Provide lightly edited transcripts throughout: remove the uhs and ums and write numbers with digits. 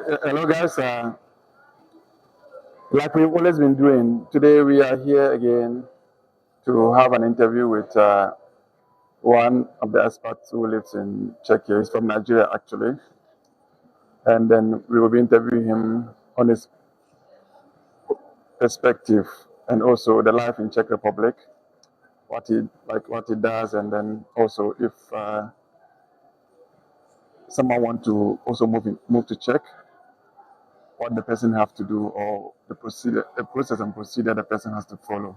Hello, guys. Like we've always been doing, today we are here again to have an interview with one of the expats who lives in Czechia. He's from Nigeria, actually. And then we will be interviewing him on his perspective and also the life in Czech Republic, what he does, and then also if someone want to also move to Czech, what the person have to do or the process and procedure the person has to follow.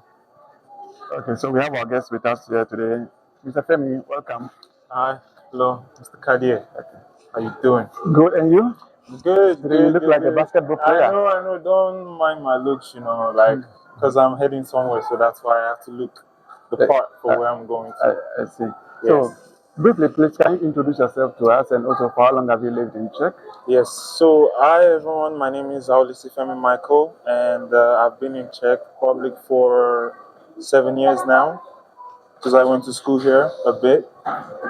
Okay, so we have our guest with us here today, Mr. Femi. Welcome. Hi, hello, Mr. Kadir. Okay. How you doing? Good, and you? Good. Today you look like a basketball player. I know. Don't mind my looks, because I'm heading somewhere, so that's why I have to look the part for where I'm going to. I see. Yes. So, briefly, please, can you introduce yourself to us, and also for how long have you lived in Czech? Yes. So, hi everyone. My name is Femi Michael, and I've been in Czech Republic for 7 years now, because I went to school here a bit,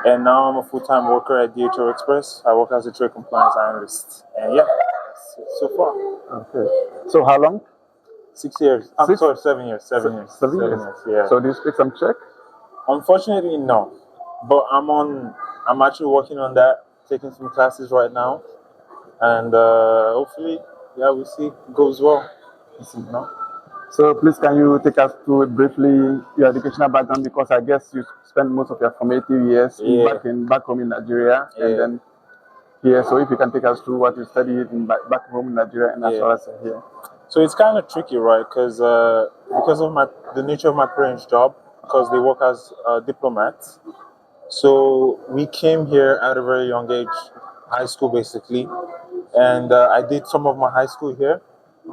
and now I'm a full-time worker at DHL Express. I work as a trade compliance analyst, and yeah, that's it so far. Okay. So, how long? 6 years. I'm sorry, 7 years. 7 years. 7 years. Yeah. So, do you speak some Czech? Unfortunately, no. But I'm actually working on that, taking some classes right now, and hopefully, yeah, we'll see. It goes well. No? So please, can you take us through briefly your educational background, because I guess you spent most of your formative years back home in Nigeria, and then here. So if you can take us through what you studied back home in Nigeria and as well as here. So it's kind of tricky, right? Because of the nature of my parents' job, because they work as diplomats. So we came here at a very young age, high school basically, and I did some of my high school here.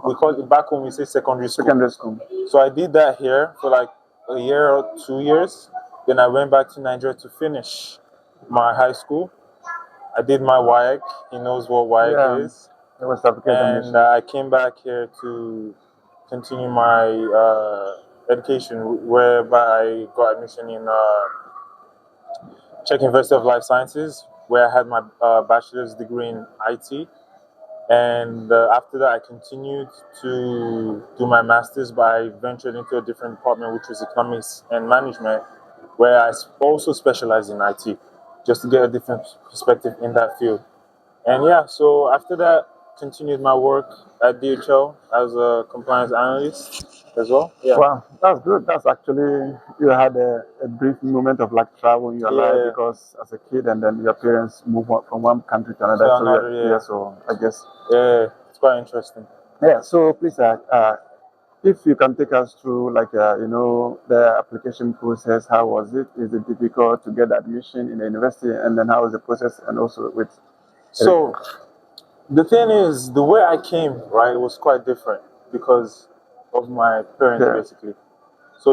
We call it back home, we say secondary school. Secondary school. So I did that here for like a year or 2 years. Then I went back to Nigeria to finish my high school. I did my WAEC. He knows what WAEC is. And I came back here to continue my education, whereby I got admission in Czech University of Life Sciences, where I had my bachelor's degree in IT. And after that, I continued to do my master's, but I ventured into a different department, which was economics and management, where I also specialized in IT, just to get a different perspective in that field. And yeah, so after that, continued my work at DHL as a compliance analyst as well. Yeah. Wow, that's good. That's actually, you had a brief moment of like travel in your life, because as a kid, and then your parents moved from one country to another. So I guess. Yeah, it's quite interesting. Yeah, so please, if you can take us through the application process, how was it? Is it difficult to get admission in the university? And then how was the process, and also with... So, the thing is, the way I came, right, was quite different because of my parents, basically. So,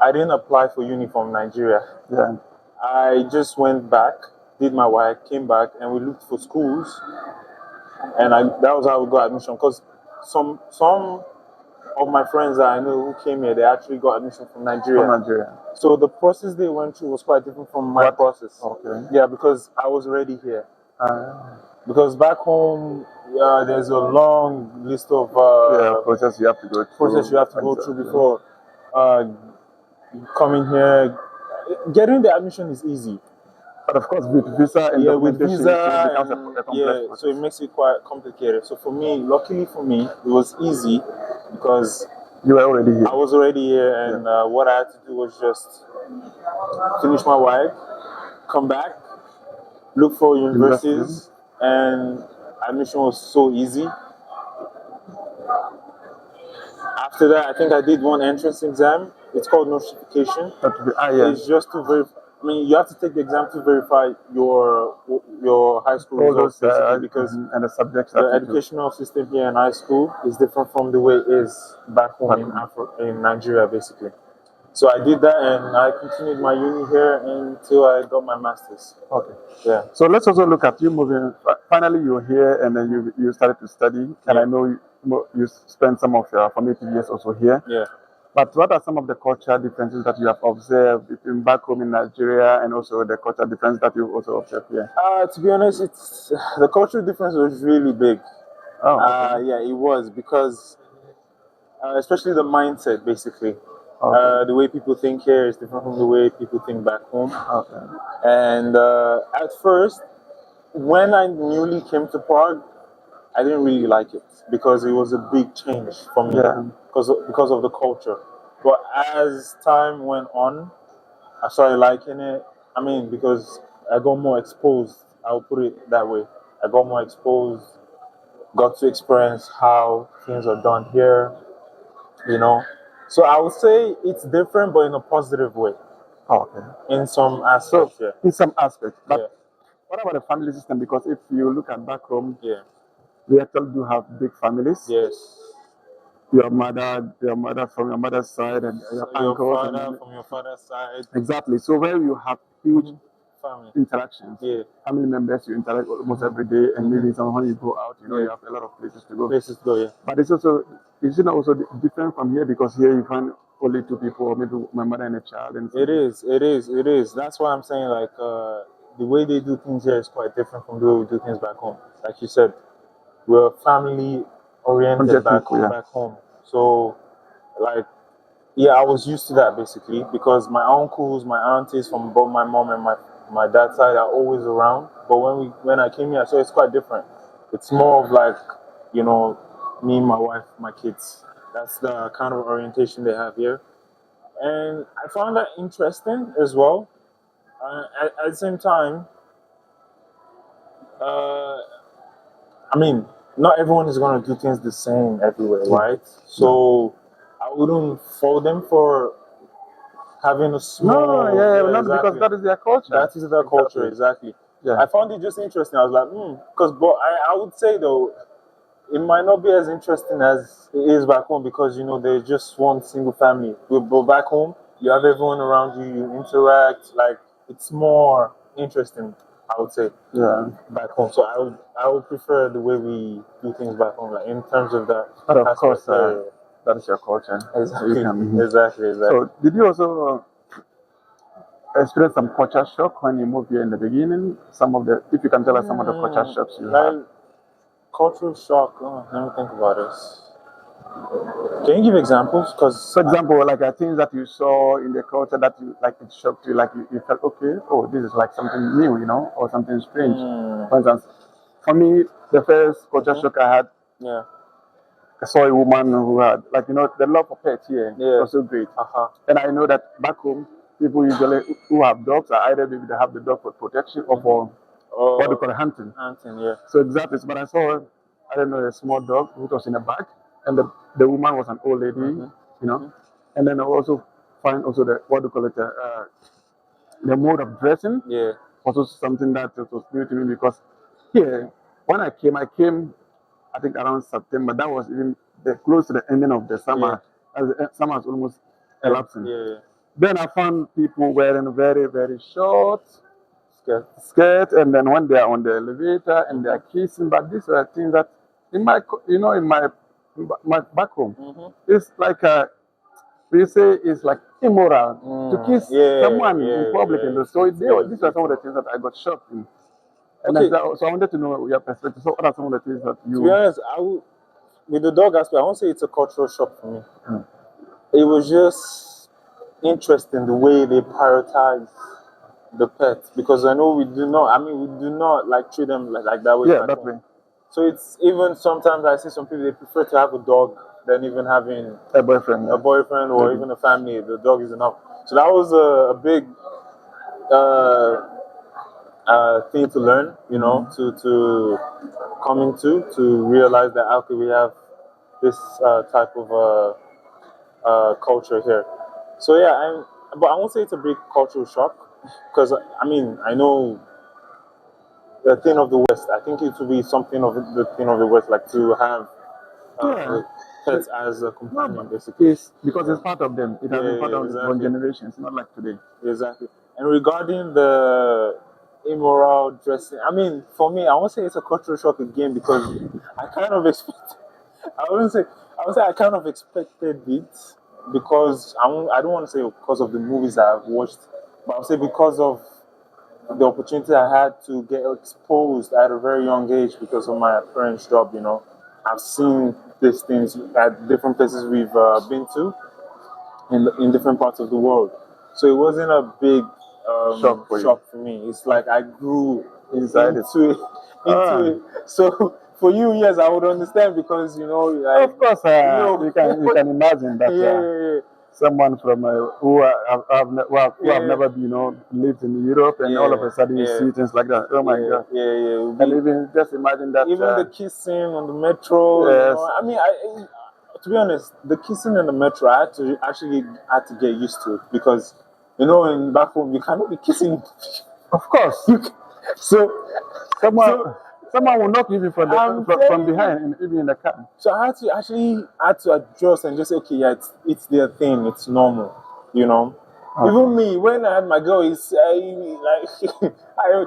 I didn't apply for uni from Nigeria. Yeah. I just went back, did my work, came back, and we looked for schools. And that was how we got admission. Because some of my friends that I know who came here, they actually got admission from Nigeria. So the process they went through was quite different from my process. Okay. Yeah, because I was already here. Because back home, there's a long list of process you have to go through. Before coming here. Getting the admission is easy, but of course with visa and so it makes it quite complicated. So for me, luckily for me, it was easy because you were already here. I was already here, and what I had to do was just finish my work, come back, look for universities. And admission was so easy. After that, I think I did one entrance exam. It's called notification. It's just to verify. I mean, you have to take the exam to verify your high school results, basically, because and the subjects. The educational system here in high school is different from the way it is back home in Nigeria, basically. So I did that, and I continued my uni here until I got my master's. Okay. Yeah. So let's also look at you moving. Finally, you're here, and then you started to study. And I know you spent some of your formative years also here. Yeah. But what are some of the cultural differences that you have observed between back home in Nigeria and also the cultural difference that you also observed here? To be honest, the cultural difference was really big. Oh, okay. Yeah, it was because especially the mindset, basically. Okay. The way people think here is different from the way people think back home. Okay. And at first, when I newly came to Prague, I didn't really like it because it was a big change for me Yeah. because of the culture. But as time went on, I started liking it. I mean, because I got more exposed. I'll put it that way. I got more exposed, got to experience how things are done here, you know. So I would say it's different, but in a positive way, Okay. in some So, aspects. Yeah, in some aspects, yeah, but what about the family system? Because if you look at back home, yeah. we actually do have big families. Yes. Your mother from your mother's side, and your So your uncles, father and from your father's side, exactly. So where you have huge family. interactions, Yeah. family members you interact almost every day, and maybe when you go out, you Yeah. have a lot of places to go. Places to go. Yeah. But it's also different from here because here you find only two people, or maybe my mother and a child, and It is. It is. It is. That's why I'm saying like the way they do things here is quite different from the way we do things back home. Like you said, we're family oriented back people, yeah. back home. So like yeah, I was used to that basically because my uncles, my aunties from both my mom and my dad's side are always around. But when I came here, so it's quite different. It's more of like, you know, me, my wife, my kids. That's the kind of orientation they have here, and I found that interesting as well. At the same time, uh, I mean, not everyone is gonna do things the same everywhere, right? So I wouldn't fault them for having a small. Not exactly. because that is their culture. That is their culture, exactly. Yeah. I found it just interesting. I was like, because, but I would say though, it might not be as interesting as it is back home because you know there's just one single family. But back home, you have everyone around you. You interact. Like it's more interesting, I would say. Yeah. Back home, so I would prefer the way we do things back home, like in terms of that. But of aspect. course, Yeah. that is your culture. Exactly. You can- Exactly. So, did you also experience some culture shock when you moved here in the beginning? If you can tell us some of the culture shocks you had. Like cultural shock. Oh, let me think about this. Can you give examples? Because For example, like things that you saw in the culture that you like it shocked you, like you felt okay, oh, this is like something new, or something strange. For instance, for me, the first culture shock I had, yeah, I saw a woman who had, like, the love for pets here was so great. And I know that back home, people usually who have dogs are either maybe they have the dog for protection or for what they call hunting. Hunting, yeah. So exactly. But I saw, I don't know, a small dog which was in a bag, and the woman was an old lady, And then I also find also the what do you call it, the mode of dressing Yeah. was also something that was new to me because here when I came, I think around September. That was even close to the ending of the summer. As the summer was almost elapsing. Yeah. Then I found people wearing very, very short Skirt. and then when they are on the elevator and they are kissing. But these are things that in my back home, it's like we say it's like immoral to kiss someone in public. So these are some of the things that I got shocked in. And so I wanted to know your perspective. So what are some of the things that you... To be honest, with the dog aspect, I won't say it's a cultural shock for me. It was just interesting the way they prioritize the pet because I know we do not like treat them like that way. Yeah, that way. So it's even sometimes I see some people they prefer to have a dog than even having a boyfriend or even a family. The dog is enough. So that was a big thing to learn, to come into, to realize that okay, we have this type of culture here. So yeah, but I won't say it's a big cultural shock because I know the thing of the West. I think it will be something of the thing of the West, like to have pets as a companion, basically. Yes, because it's part of them. It has been part of one generation. It's not like today. Exactly. And regarding the immoral dressing, for me, I won't say it's a cultural shock again because I kind of expected. I would say I kind of expected it because I don't want to say because of the movies I've watched, but I'll say because of the opportunity I had to get exposed at a very young age because of my parents' job, I've seen these things at different places we've been to in different parts of the world. So it wasn't a big shock for me. It's like I grew Inside it. into it. Ah. So for you, yes, I would understand because like, Of course, you can imagine that yeah. someone from who have Yeah. never lived in Europe, and all of a sudden you see things like that. Oh my God! Yeah. And even just imagine that. Even the kissing on the metro. Yes. I mean, to be honest, the kissing in the metro, I had to get used to it because in back home you cannot be kissing. Of course. So Someone will knock you even from behind, even in the car. So I had to adjust and just say, okay, yeah, it's their thing, it's normal, Okay. Even me, when I had my girl, I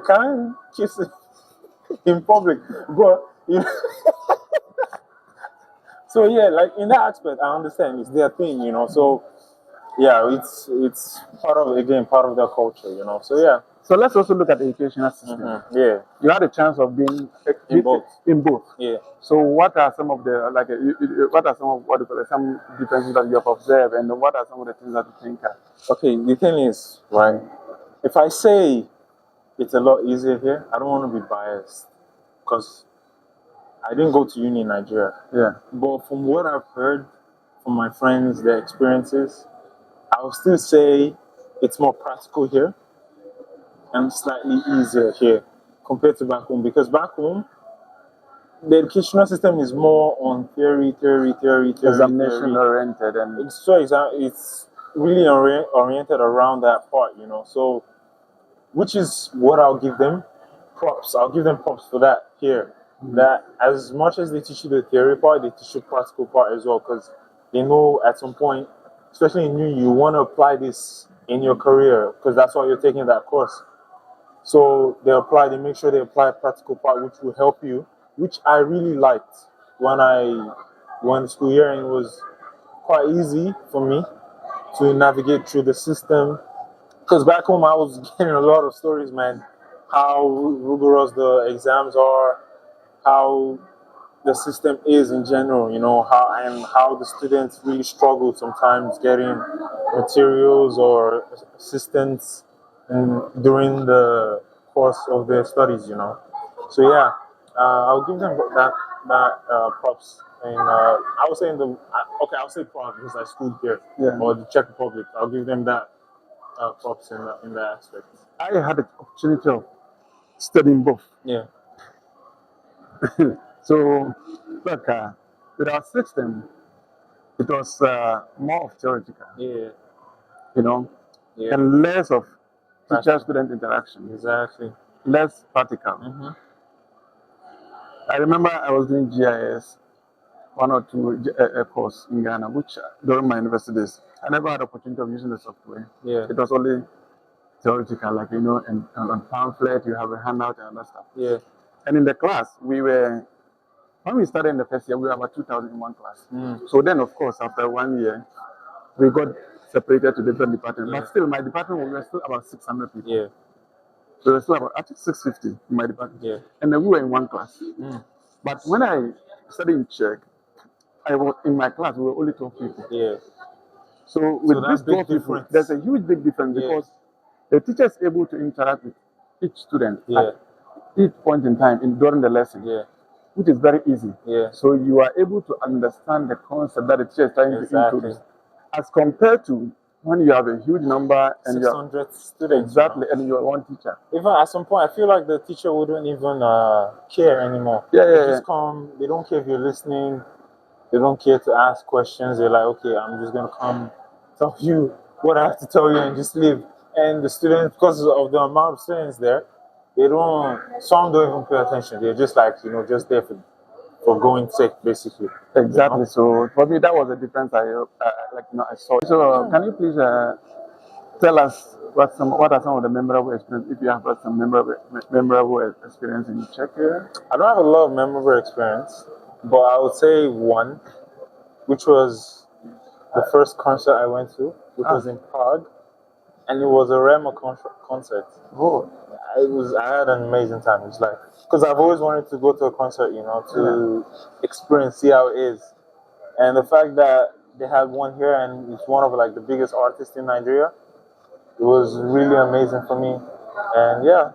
can't kiss in public, but so yeah, like in that aspect, I understand it's their thing, So yeah, it's part of their culture, So yeah. So let's also look at the educational system. Mm-hmm. Yeah. You had a chance of being In both. In both. Yeah. So what are some of the some differences that you have observed, and what are some of the things that you think are? Okay, the thing is, right? If I say it's a lot easier here, I don't want to be biased because I didn't go to uni in Nigeria. Yeah. But from what I've heard from my friends, their experiences, I would still say it's more practical here and slightly easier here compared to back home. Because back home, the educational system is more on theory. Examination oriented, and it's really oriented around that part, So, which is what I'll give them props. I'll give them props for that here. Mm-hmm. That as much as they teach you the theory part, they teach you the practical part as well, because they know at some point, especially in uni, you want to apply this in your career because that's why you're taking that course. So they make sure they apply a practical part, which will help you, which I really liked when I went to school here, and it was quite easy for me to navigate through the system. Because back home, I was getting a lot of stories, man, how rigorous the exams are, how the system is in general, how the students really struggle sometimes getting materials or assistance during the course of their studies, So yeah, I'll give them that props. And I would say I'll say Prague because I schooled here, or the Czech Republic. I'll give them that props in that aspect. I had the opportunity of studying both. Yeah. So, look, with our system, it was more of theoretical. Yeah. And less of teacher-student interaction. Exactly. Less practical. Mm-hmm. I remember I was doing GIS, 1 or 2 course in Ghana, which during my university days, I never had the opportunity of using the software. Yeah. It was only theoretical, like, and on pamphlet, you have a handout and other stuff. Yeah. And in the class, when we started in the first year, we were about 2,000 in one class. Mm. So then, of course, after 1 year, we got separated to different departments. But still, my department, we were still about 600 people. Yeah. So we were still about, I think, 650 in my department. Yeah. And then we were in one class. Mm. But when I studied in Czech, I was in my class, we were only 12 people. Yeah. So with this 12 people, there's a huge big difference because the teacher is able to interact with each student at each point in time during the lesson, which is very easy. Yeah. So you are able to understand the concept that the teacher is trying to introduce, as compared to when you have a huge number and 600 students. Exactly, and you're one teacher. Even at some point, I feel like the teacher wouldn't even care anymore. They just come. They don't care if you're listening. They don't care to ask questions. They're like, okay, I'm just gonna come tell you what I have to tell you and just leave. And the students, because of the amount of students there, some don't even pay attention. They're just like, just there for going sake, basically. Exactly. So for me, that was a difference I saw. So can you please tell us what are some of the memorable experiences, if you have had some memorable experience in Czechia? I don't have a lot of memorable experience, but I would say one, which was the first concert I went to, which was in Prague, and it was a Rema concert. Oh. I had an amazing time. It's like, because I've always wanted to go to a concert, to experience, see how it is. And the fact that they had one here and it's one of like the biggest artists in Nigeria, it was really amazing for me. And yeah,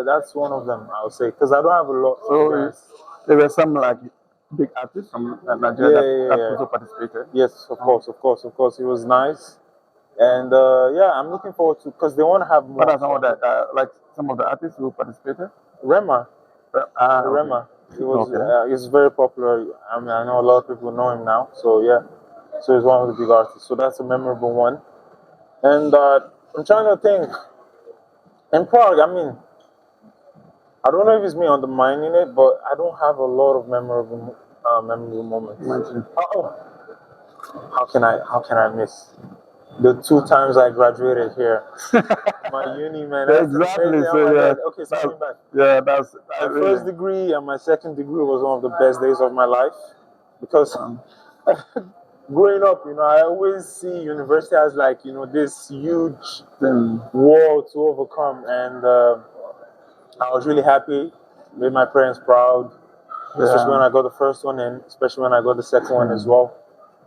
that's one of them, I would say, because I don't have a lot. So there were some like big artists from Nigeria that also participated. Yes, of course. It was nice. And yeah, I'm looking forward to, because they want to have more. What are some of the like some of the artists who participated? Rema. Rema. He was. He's very popular. I mean, I know a lot of people know him now. So yeah, so he's one of the big artists. So that's a memorable one. And I'm trying to think. In Prague, I mean, I don't know if it's me undermining it, but I don't have a lot of memorable moments. Oh, how can I miss the 2 times I graduated here? My uni, man. Exactly. So yeah. Okay, so coming back. Yeah, that's my first degree and my second degree was one of the best days of my life, because growing up, I always see university as like, this huge wall to overcome, and I was really happy, made my parents proud, especially when I got the first one, and especially when I got the second one as well.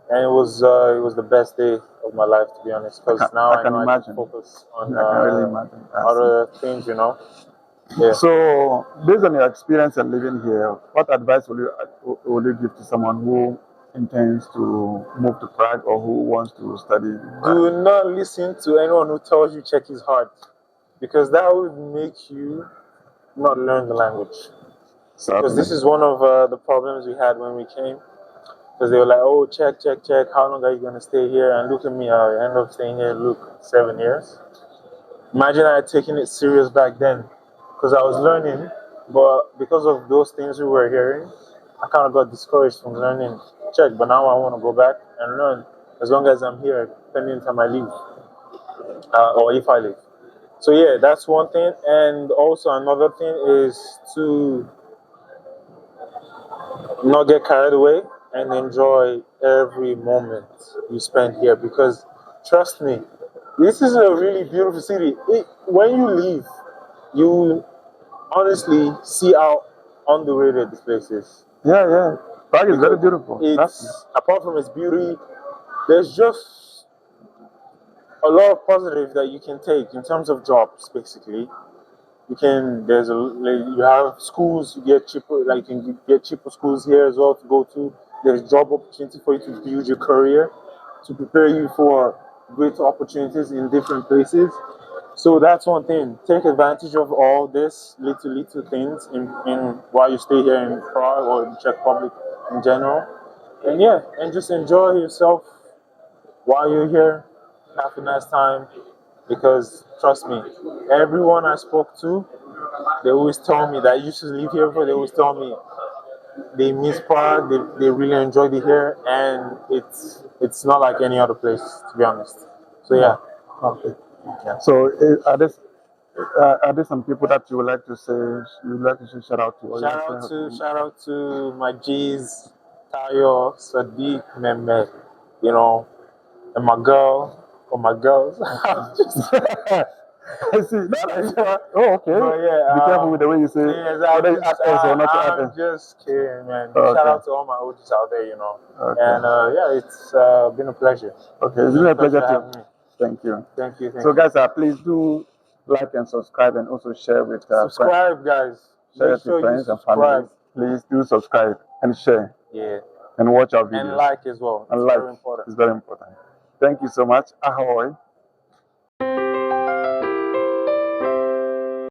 And it was the best day of my life, to be honest, because now I know I can focus on other things, Yeah. So, based on your experience and living here, what advice will you give to someone who intends to move to Prague or who wants to study? Do not listen to anyone who tells you Czech is hard, because that would make you not learn the language. Because this is one of the problems we had when we came. Because they were like, oh, Czech, how long are you going to stay here? And look at me, I ended up staying here, 7 years. Imagine I had taken it serious back then, because I was learning, but because of those things we were hearing, I kind of got discouraged from learning Czech. But now I want to go back and learn, as long as I'm here, depending on time I leave, or if I leave. So yeah, that's one thing. And also another thing is to not get carried away and enjoy every moment you spend here, because trust me, this is a really beautiful city. When you leave, you honestly see how underrated this place is. Yeah. Prague is very beautiful. Apart from its beauty, there's just a lot of positive that you can take in terms of jobs, basically. You have schools, you get cheaper, like you can get cheaper schools here as well to go to. There's job opportunity for you to build your career, to prepare you for great opportunities in different places. So that's one thing. Take advantage of all this little things in while you stay here in Prague or in Czech Republic in general. And yeah, and just enjoy yourself while you're here. Have a nice time. Because trust me, everyone I spoke to, they always tell me that I used to live here before. They always tell me they miss Prague. They really enjoyed it here, and it's not like any other place, to be honest. So yeah. Okay. Yeah. So are there some people that you would like to say? You would like to say shout out to? Shout out to my G's, Tayo, Sadiq, Mehmet, and my girl. Or my girls. I see. Oh, okay. But yeah, be careful with the way you say. I'm just kidding, man. Okay. Shout out to all my OGs out there, Okay. And yeah, it's been a pleasure. Okay, it's been a pleasure too. Thank you. Thank you. So, guys, please do like and subscribe, and also share with subscribe, guys. Share with friends and family. Please do subscribe and share. Yeah. And watch our videos. And like as well. It's very important. It's very important. Thank you so much. Ahoy.